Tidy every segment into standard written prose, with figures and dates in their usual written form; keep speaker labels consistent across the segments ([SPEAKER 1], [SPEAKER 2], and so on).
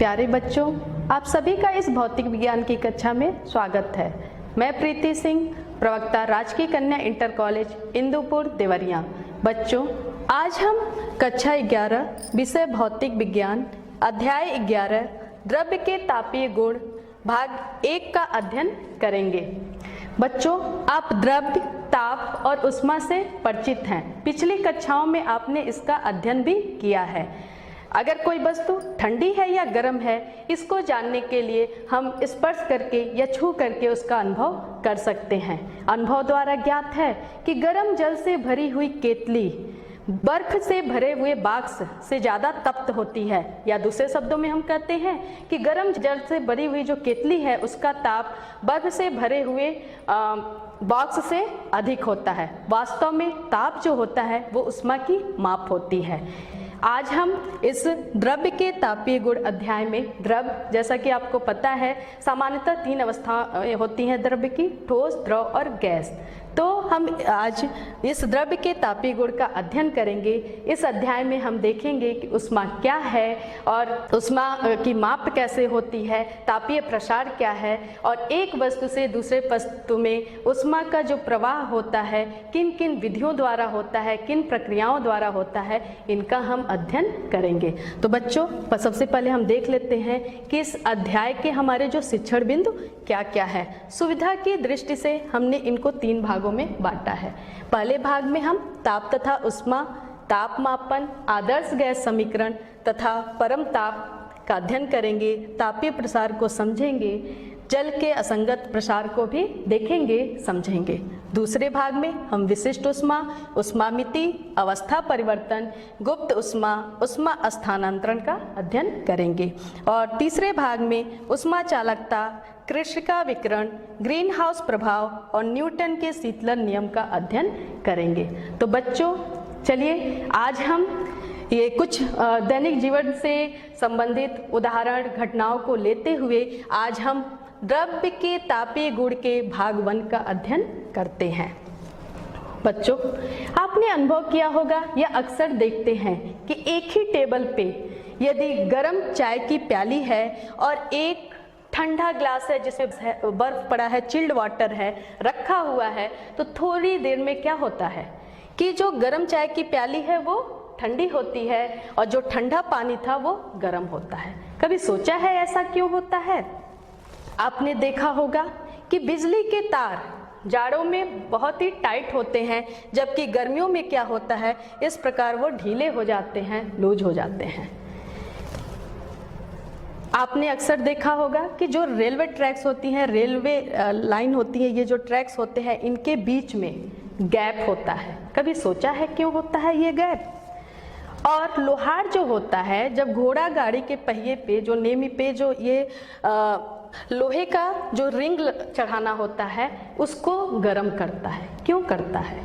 [SPEAKER 1] प्यारे बच्चों, आप सभी का इस भौतिक विज्ञान की कक्षा में स्वागत है। मैं प्रीति सिंह, प्रवक्ता राजकीय कन्या इंटर कॉलेज इंदुपुर देवरिया। बच्चों, आज हम कक्षा 11 विषय भौतिक विज्ञान अध्याय 11 द्रव्य के तापीय गुण भाग 1 का अध्ययन करेंगे। बच्चों, आप द्रव्य, ताप और ऊष्मा से परिचित हैं। पिछली कक्षाओं में आपने इसका अध्ययन भी किया है। अगर कोई वस्तु ठंडी है या गर्म है, इसको जानने के लिए हम स्पर्श करके या छू करके उसका अनुभव कर सकते हैं। अनुभव द्वारा ज्ञात है कि गर्म जल से भरी हुई केतली बर्फ से भरे हुए बाक्स से ज़्यादा तप्त होती है, या दूसरे शब्दों में हम कहते हैं कि गर्म जल से भरी हुई जो केतली है उसका ताप बर्फ से भरे हुए बॉक्स से अधिक होता है। वास्तव में ताप जो होता है वो ऊष्मा की माप होती है। आज हम इस द्रव्य के तापीय गुण अध्याय में द्रव्य, जैसा कि आपको पता है, सामान्यतः 3 अवस्थाएं होती हैं द्रव्य की, ठोस, द्रव और गैस। तो हम आज इस द्रव्य के तापीय गुण का अध्ययन करेंगे। इस अध्याय में हम देखेंगे कि ऊष्मा क्या है और ऊष्मा की माप कैसे होती है, तापीय प्रसार क्या है और एक वस्तु से दूसरे वस्तु में ऊष्मा का जो प्रवाह होता है किन किन विधियों द्वारा होता है, किन प्रक्रियाओं द्वारा होता है, इनका हम अध्ययन करेंगे। तो बच्चों, सबसे पहले हम देख लेते हैं कि इस अध्याय के हमारे जो शिक्षण बिंदु क्या क्या है। सुविधा की दृष्टि से हमने इनको 3 भागों में बांटा है। पहले भाग में हम ताप तथा ऊष्मा, ताप मापन, आदर्श गैस समीकरण तथा परम ताप का अध्ययन करेंगे। तापीय प्रसार को समझेंगे, जल के असंगत प्रसार को भी देखेंगे, समझेंगे। दूसरे भाग में हम विशिष्ट ऊष्मा, ऊष्मामिति, अवस्था परिवर्तन, गुप्त ऊष्मा, ऊष्मा स्थानांतरण का अध्ययन करेंगे। और तीसरे भाग में ऊष्मा चालकता, कृष्णिका विकिरण, ग्रीन हाउस प्रभाव और न्यूटन के शीतलन नियम का अध्ययन करेंगे। तो बच्चों, चलिए आज हम ये कुछ दैनिक जीवन से संबंधित उदाहरण घटनाओं को लेते हुए आज हम द्रव्य के तापीय गुण के भाग 1 का अध्ययन करते हैं। बच्चों, आपने अनुभव किया होगा या अक्सर देखते हैं कि एक ही टेबल पे यदि गर्म चाय की प्याली है और एक ठंडा ग्लास है जिसमें बर्फ पड़ा है, चिल्ड वाटर है, रखा हुआ है, तो थोड़ी देर में क्या होता है कि जो गर्म चाय की प्याली है वो ठंडी होती है और जो ठंडा पानी था वो गर्म होता है। कभी सोचा है ऐसा क्यों होता है? आपने देखा होगा कि बिजली के तार जाड़ों में बहुत ही टाइट होते हैं, जबकि गर्मियों में क्या होता है, इस प्रकार वो ढीले हो जाते हैं, लूज हो जाते हैं। आपने अक्सर देखा होगा कि जो रेलवे ट्रैक्स होती हैं, रेलवे लाइन होती है, ये जो ट्रैक्स होते हैं, इनके बीच में गैप होता है। कभी सोचा है क्यों होता है ये गैप? और लोहार जो होता है, जब घोड़ा गाड़ी के पहिए पे, जो नेमी पे जो ये लोहे का जो रिंग चढ़ाना होता है, उसको गर्म करता है। क्यों करता है?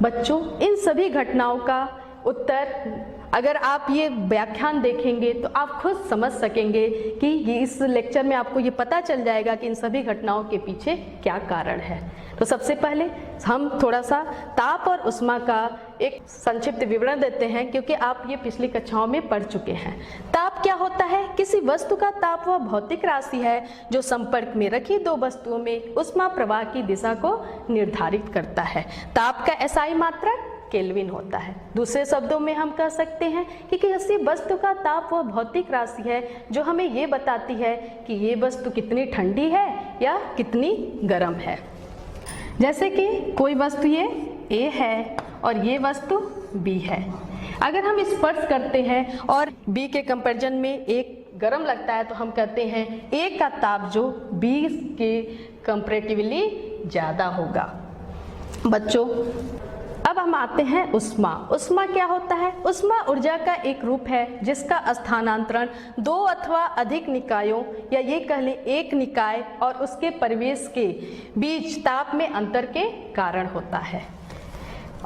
[SPEAKER 1] बच्चों, इन सभी घटनाओं का उत्तर अगर आप ये व्याख्यान देखेंगे तो आप खुद समझ सकेंगे कि इस लेक्चर में आपको ये पता चल जाएगा कि इन सभी घटनाओं के पीछे क्या कारण है। तो सबसे पहले हम थोड़ा सा ताप और ऊष्मा का एक संक्षिप्त विवरण देते हैं, क्योंकि आप ये पिछली कक्षाओं में पढ़ चुके हैं। ताप क्या होता है? किसी वस्तु का ताप वह भौतिक राशि है जो संपर्क में रखी 2 वस्तुओं में ऊष्मा प्रवाह की दिशा को निर्धारित करता है। ताप का एसआई मात्रक केल्विन होता है। दूसरे शब्दों में हम कह सकते हैं कि किसी वस्तु का ताप वह भौतिक राशि है जो हमें ये बताती है कि ये वस्तु कितनी ठंडी है या कितनी गर्म है। जैसे कि कोई वस्तु ये A है और ये वस्तु B है। अगर हम स्पर्श करते हैं और B के कंपैरिजन में A गर्म लगता है तो हम कहते हैं A का ताप जो B के कंपैरेटिवली ज़्यादा होगा। बच्चों, अब हम आते हैं ऊष्मा। ऊष्मा क्या होता है? ऊष्मा ऊर्जा का एक रूप है जिसका स्थानांतरण 2 अथवा अधिक निकायों या ये कह लें एक निकाय और उसके परिवेश के बीच ताप में अंतर के कारण होता है।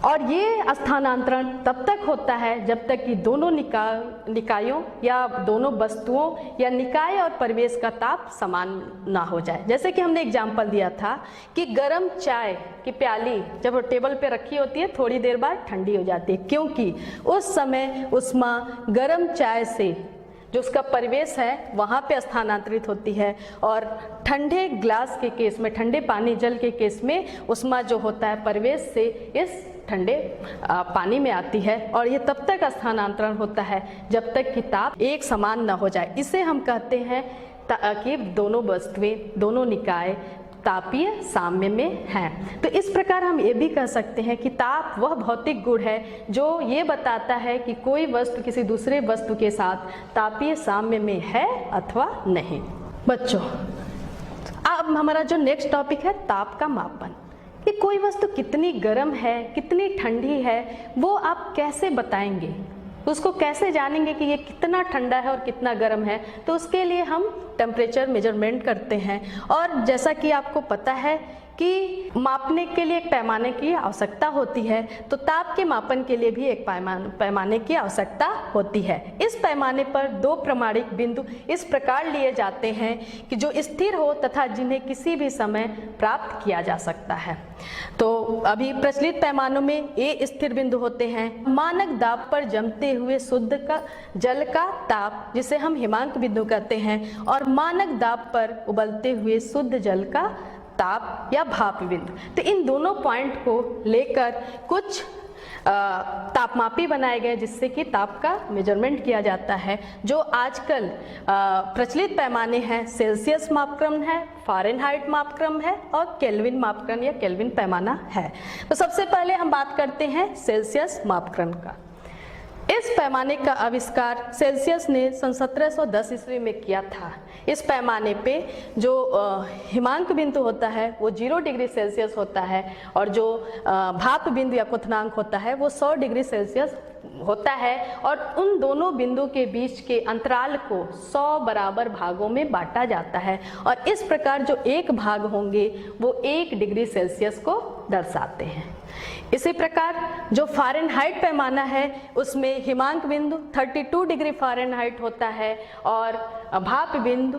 [SPEAKER 1] और ये स्थानांतरण तब तक होता है जब तक कि दोनों निकायों या दोनों वस्तुओं या निकाय और परिवेश का ताप समान ना हो जाए। जैसे कि हमने एग्जाम्पल दिया था कि गर्म चाय की प्याली जब टेबल पे रखी होती है थोड़ी देर बाद ठंडी हो जाती है, क्योंकि उस समय ऊष्मा गर्म चाय से जो उसका परिवेश है वहाँ पे स्थानांतरित होती है, और ठंडे ग्लास के केस में, ठंडे पानी जल के केस में ऊष्मा जो होता है परिवेश से इस ठंडे पानी में आती है, और ये तब तक स्थानांतरण होता है जब तक कि ताप एक समान न हो जाए। इसे हम कहते हैं कि दोनों वस्तुएं, दोनों निकाय तापीय साम्य में हैं। तो इस प्रकार हम ये भी कह सकते हैं कि ताप वह भौतिक गुण है जो ये बताता है कि कोई वस्तु किसी दूसरे वस्तु के साथ तापीय साम्य में है अथवा नहीं। बच्चों, अब हमारा जो नेक्स्ट टॉपिक है ताप का मापन, कि कोई वस्तु कितनी गर्म है, कितनी ठंडी है, वो आप कैसे बताएंगे, उसको कैसे जानेंगे कि ये कितना ठंडा है और कितना गर्म है। तो उसके लिए हम टेम्परेचर मेजरमेंट करते हैं, और जैसा कि आपको पता है कि मापने के लिए एक पैमाने की आवश्यकता होती है, तो ताप के मापन के लिए भी एक पैमाने की आवश्यकता होती है। इस पैमाने पर दो प्रमाणिक बिंदु इस प्रकार लिए जाते हैं कि जो स्थिर हो तथा जिन्हें किसी भी समय प्राप्त किया जा सकता है। तो अभी प्रचलित पैमानों में ये स्थिर बिंदु होते हैं मानक दाब पर जमते हुए शुद्ध का जल का ताप, जिसे हम हिमांक बिंदु कहते हैं, और मानक दाब पर उबलते हुए शुद्ध जल का ताप या भाप बिंदु। तो इन दोनों पॉइंट को लेकर कुछ तापमापी बनाए गए जिससे कि ताप का मेजरमेंट किया जाता है। जो आजकल प्रचलित पैमाने हैं, सेल्सियस मापक्रम है, फ़ारेनहाइट मापक्रम है और केल्विन मापक्रम या केल्विन पैमाना है। तो सबसे पहले हम बात करते हैं सेल्सियस मापक्रम का। इस पैमाने का आविष्कार सेल्सियस ने सन 1710 ईस्वी में किया था। इस पैमाने पे जो हिमांक बिंदु होता है वो 0 डिग्री सेल्सियस होता है, और जो भाप बिंदु या क्वथनांक होता है वो 100 डिग्री सेल्सियस होता है, और उन दोनों बिंदु के बीच के अंतराल को 100 बराबर भागों में बांटा जाता है, और इस प्रकार जो एक भाग होंगे वो 1 डिग्री सेल्सियस को दर्शाते हैं। इसी प्रकार जो फ़ारेनहाइट पैमाना है उसमें हिमांक बिंदु 32 डिग्री फ़ारेनहाइट होता है, और भाप बिंदु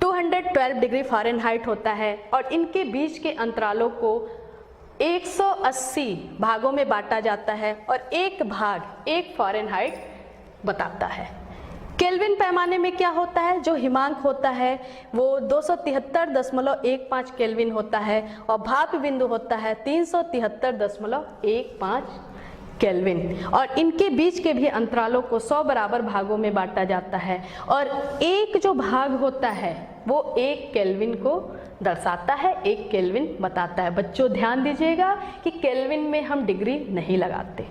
[SPEAKER 1] 212 डिग्री फ़ारेनहाइट होता है, और इनके बीच के अंतरालों को 180 भागों में बांटा जाता है, और एक भाग 1 फ़ारेनहाइट बताता है। केल्विन पैमाने में क्या होता है, जो हिमांक होता है वो 273.15 केल्विन होता है, और भाप बिंदु होता है 373.15 केल्विन, और इनके बीच के भी अंतरालों को 100 बराबर भागों में बांटा जाता है, और एक जो भाग होता है वो 1 केल्विन को दर्शाता है, 1 केल्विन बताता है। बच्चों ध्यान दीजिएगा कि केल्विन में हम डिग्री नहीं लगाते,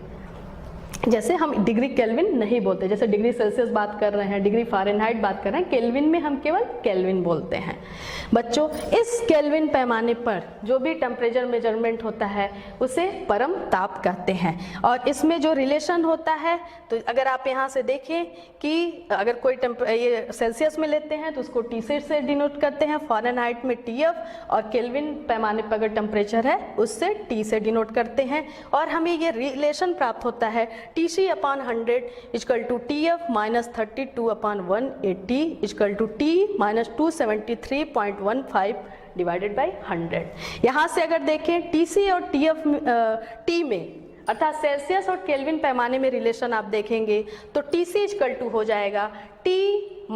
[SPEAKER 1] जैसे हम डिग्री केल्विन नहीं बोलते, जैसे डिग्री सेल्सियस बात कर रहे हैं, डिग्री फ़ारेनहाइट बात कर रहे हैं, केल्विन में हम केवल केल्विन बोलते हैं। बच्चों, इस केल्विन पैमाने पर जो भी टेम्परेचर मेजरमेंट होता है उसे परम ताप कहते हैं, और इसमें जो रिलेशन होता है, तो अगर आप यहाँ से देखें कि अगर कोई ये सेल्सियस में लेते हैं तो उसको टी से डिनोट करते हैं, फ़ारेनहाइट में TF, और केल्विन पैमाने पर अगर टेम्परेचर है उससे T से डिनोट करते हैं, और हमें ये रिलेशन प्राप्त होता है Tc/100 = TF - 32/180 = T - 273.15 / 100। यहाँ से अगर देखें TC और TF T में, अर्थात सेल्सियस और केल्विन पैमाने में रिलेशन आप देखेंगे तो TC = हो जाएगा T -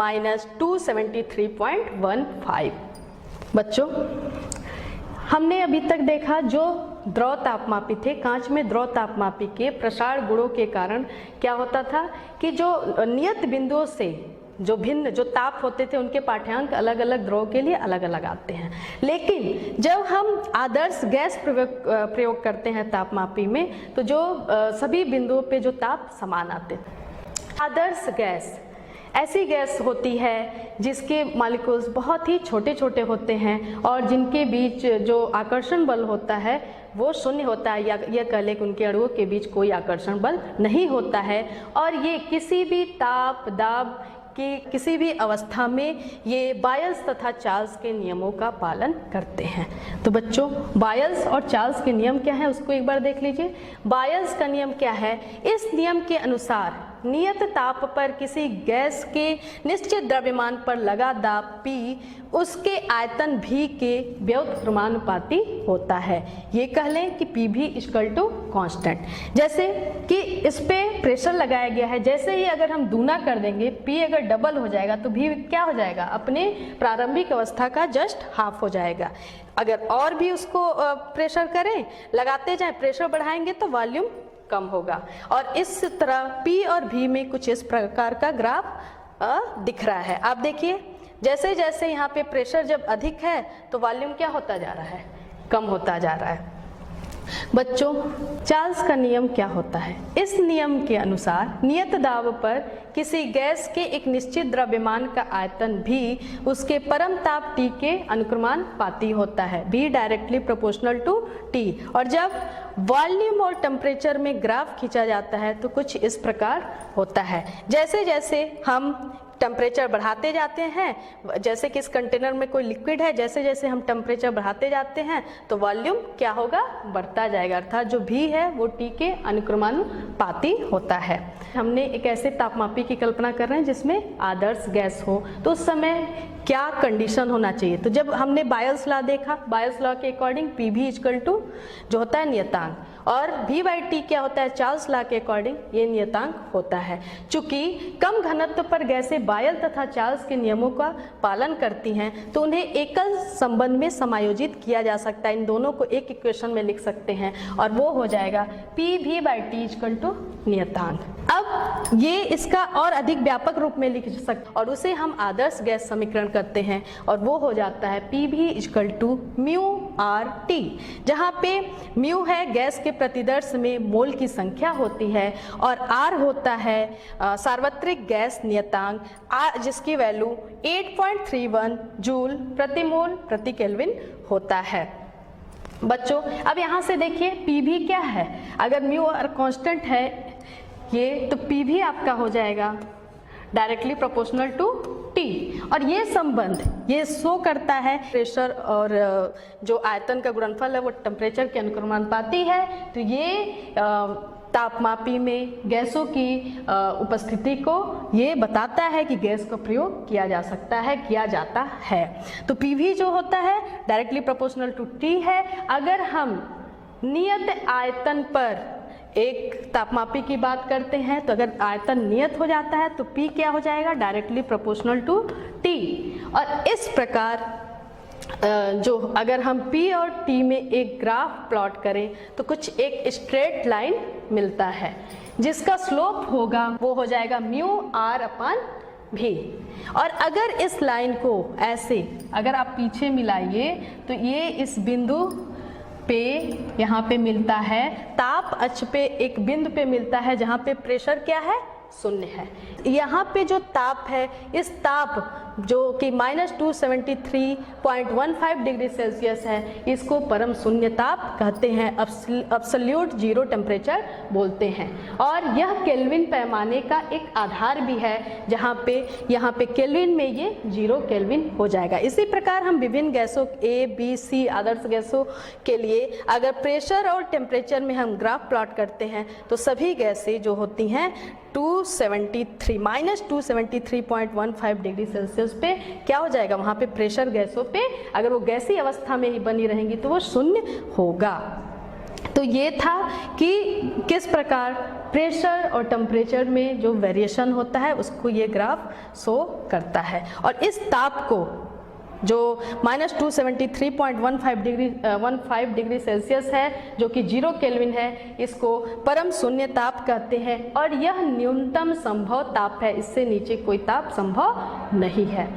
[SPEAKER 1] 273.15। बच्चों, हमने अभी तक देखा जो द्रव तापमापी थे, कांच में द्रव तापमापी के प्रसार गुणों के कारण क्या होता था कि जो नियत बिंदुओं से जो भिन्न जो ताप होते थे उनके पाठ्यांक अलग अलग द्रव के लिए अलग अलग आते हैं। लेकिन जब हम आदर्श गैस प्रयोग करते हैं तापमापी में, तो जो सभी बिंदुओं पे जो ताप समान आते थे। आदर्श गैस ऐसी गैस होती है जिसके मॉलिक्यूल्स बहुत ही छोटे छोटे होते हैं, और जिनके बीच जो आकर्षण बल होता है वो शून्य होता है, या यह कह लें कि उनके अणुओं के बीच कोई आकर्षण बल नहीं होता है, और ये किसी भी ताप दाब की किसी भी अवस्था में ये बायल्स तथा चार्ल्स के नियमों का पालन करते हैं। तो बच्चों, बायल्स और चार्ल्स के नियम क्या है उसको एक बार देख लीजिए। बायल्स का नियम क्या है, इस नियम के अनुसार नियत ताप पर किसी गैस के निश्चित द्रव्यमान पर लगा दाब P उसके आयतन V के व्युत्क्रमानुपाती होता है। ये कह लें कि PV = कांस्टेंट। जैसे कि इस पे प्रेशर लगाया गया है, जैसे ही अगर हम दूना कर देंगे, P अगर डबल हो जाएगा तो V क्या हो जाएगा, अपने प्रारंभिक अवस्था का जस्ट हाफ हो जाएगा। अगर और भी उसको प्रेशर करें, लगाते जाएं, प्रेशर बढ़ाएंगे तो वॉल्यूम कम होगा। और इस तरह P और V में कुछ इस प्रकार का ग्राफ दिख रहा है। आप देखिए, जैसे जैसे यहाँ पे प्रेशर जब अधिक है तो वॉल्यूम क्या होता जा रहा है, कम होता जा रहा है। बच्चों, चार्ल्स का नियम क्या होता है? इस नियम के अनुसार नियत दाब पर किसी गैस के एक निश्चित द्रव्यमान का आयतन भी उसके परम ताप T के अनुक्रमानुपाती होता है, B directly proportional to T। और जब वॉल्यूम और टेम्परेचर में ग्राफ खींचा जाता है तो कुछ इस प्रकार होता है। जैसे जैसे हम टेम्परेचर बढ़ाते जाते हैं, जैसे कि इस कंटेनर में कोई लिक्विड है, जैसे जैसे हम टेम्परेचर बढ़ाते जाते हैं तो वॉल्यूम क्या होगा, बढ़ता जाएगा, अर्थात जो V है वो T के अनुक्रमानुपाती होता है। हमने एक ऐसे तापमापी की कल्पना कर रहे हैं जिसमें आदर्श गैस हो, तो उस समय क्या कंडीशन होना चाहिए। तो जब हमने बायल्स लॉ देखा, बायल्स लॉ के अकॉर्डिंग PV = जो होता है नियतांक, और V/T क्या होता है, चार्ल्स लॉ के अकॉर्डिंग ये नियतांक होता है। चूंकि कम घनत्व पर गैसें बायल तथा चार्ल्स के नियमों का पालन करती हैं तो उन्हें एकल संबंध में समायोजित किया जा सकता है। इन दोनों को एक इक्वेशन में लिख सकते हैं और वो हो जाएगा PV/T = नियतांक। अब ये इसका और अधिक व्यापक रूप में लिख सकते और उसे हम आदर्श गैस समीकरण करते हैं और वो हो जाता है PV = μRT, जहाँ पे म्यू है गैस के प्रतिदर्श में मोल की संख्या होती है और R होता है सार्वत्रिक गैस नियतांक, जिसकी वैल्यू 8.31 जूल प्रति मोल प्रति केल्विन होता है। बच्चों, अब यहाँ से देखिए PV क्या है, अगर म्यू और कांस्टेंट है ये, तो PV आपका हो जाएगा डायरेक्टली प्रोपोर्शनल टू T। और ये संबंध ये शो करता है प्रेशर और जो आयतन का गुणनफल है वो टेम्परेचर के अनुक्रमानुपाती है। तो ये तापमापी में गैसों की उपस्थिति को ये बताता है कि गैस का प्रयोग किया जा सकता है, किया जाता है। तो PV जो होता है डायरेक्टली प्रोपोर्शनल टू T है। अगर हम नियत आयतन पर एक तापमापी की बात करते हैं तो अगर आयतन नियत हो जाता है तो P क्या हो जाएगा, डायरेक्टली प्रोपोर्शनल टू T। और इस प्रकार जो अगर हम P और T में एक ग्राफ प्लॉट करें तो कुछ एक स्ट्रेट लाइन मिलता है जिसका स्लोप होगा वो हो जाएगा μR/V। और अगर इस लाइन को ऐसे अगर आप पीछे मिलाइए तो ये इस बिंदु पे यहाँ पे मिलता है, ताप अक्ष पे एक बिंदु पे मिलता है जहाँ पे प्रेशर क्या है, 0 है। यहाँ पे जो ताप है, इस ताप जो कि -273.15 डिग्री सेल्सियस है, इसको परम शून्य ताप कहते हैं, अब्सोल्यूट जीरो टेम्परेचर बोलते हैं। और यह केल्विन पैमाने का एक आधार भी है जहाँ पे यहाँ पे केल्विन में ये 0 केल्विन हो जाएगा। इसी प्रकार हम विभिन्न गैसों A, B, C आदर्श गैसों के लिए अगर प्रेशर और टेम्परेचर में हम ग्राफ प्लॉट करते हैं तो सभी गैसें जो होती हैं -273.15 डिग्री सेल्सियस पे क्या हो जाएगा, वहाँ पे प्रेशर गैसों पे अगर वो गैसी अवस्था में ही बनी रहेंगी तो वो 0 होगा। तो ये था कि किस प्रकार प्रेशर और टेम्परेचर में जो वेरिएशन होता है उसको ये ग्राफ शो करता है। और इस ताप को जो -273.15 डिग्री सेल्सियस है जो कि 0 केल्विन है, इसको परम शून्य ताप कहते हैं और यह न्यूनतम संभव ताप है, इससे नीचे कोई ताप संभव नहीं है।